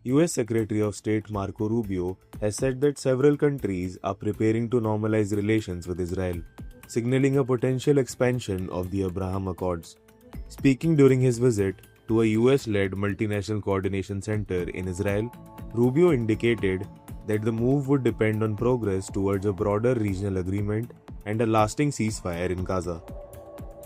U.S Secretary of State Marco Rubio has said that several countries are preparing to normalize relations with Israel, signaling a potential expansion of the Abraham Accords. Speaking during his visit to a US-led multinational coordination center in Israel, Rubio indicated that the move would depend on progress towards a broader regional agreement and a lasting ceasefire in Gaza.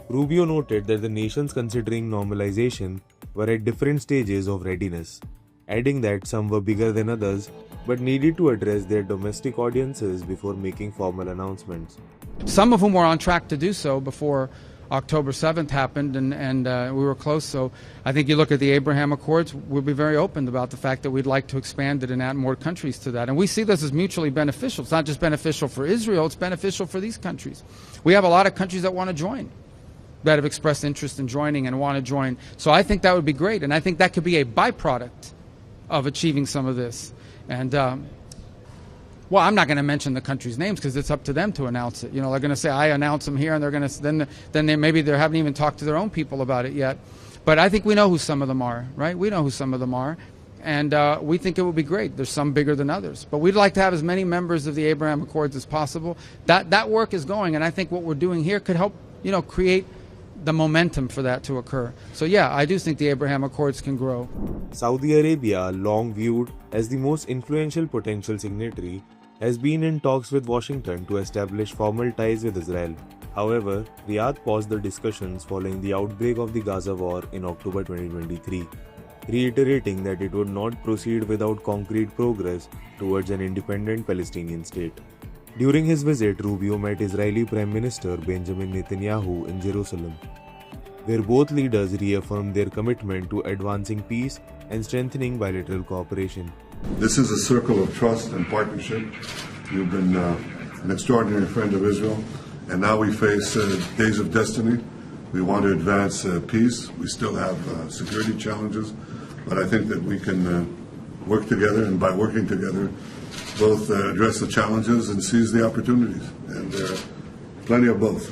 Rubio noted that the nations considering normalization were at different stages of readiness, adding that some were bigger than others but needed to address their domestic audiences before making formal announcements. Some of whom were on track to do so before October 7th happened, and we were close. So I think you look at the Abraham Accords, we'll be very open about the fact that we'd like to expand it and add more countries to that. And we see this as mutually beneficial. It's not just beneficial for Israel, it's beneficial for these countries. We have a lot of countries that want to join, that have expressed interest in joining and want to join. So I think that would be great, and I think that could be a byproduct of achieving some of this. And well, I'm not going to mention the countries' names because it's up to them to announce it. You know, they're going to say I announce them here, and they're going to then maybe they haven't even talked to their own people about it yet. But I think we know who some of them are, right? We know who some of them are, and we think it will be great. There's some bigger than others, but we'd like to have as many members of the Abraham Accords as possible. That work is going, and I think what we're doing here could help, you know, create the momentum for that to occur. So yeah, I do think the Abraham Accords can grow. Saudi Arabia, long viewed as the most influential potential signatory, has been in talks with Washington to establish formal ties with Israel. However, Riyadh paused the discussions following the outbreak of the Gaza war in October 2023, reiterating that it would not proceed without concrete progress towards an independent Palestinian state. During his visit, Rubio met Israeli Prime Minister Benjamin Netanyahu in Jerusalem, where both leaders reaffirmed their commitment to advancing peace and strengthening bilateral cooperation. This is a circle of trust and partnership. You've been an extraordinary friend of Israel, and now we face days of destiny. We want to advance peace. We still have security challenges, but I think that we can work together, and by working together, both address the challenges and seize the opportunities, and there are plenty of both.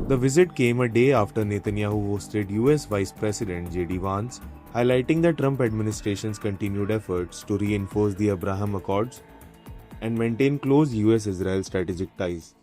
The visit came a day after Netanyahu hosted US Vice President J.D. Vance, highlighting the Trump administration's continued efforts to reinforce the Abraham Accords and maintain close US-Israel strategic ties.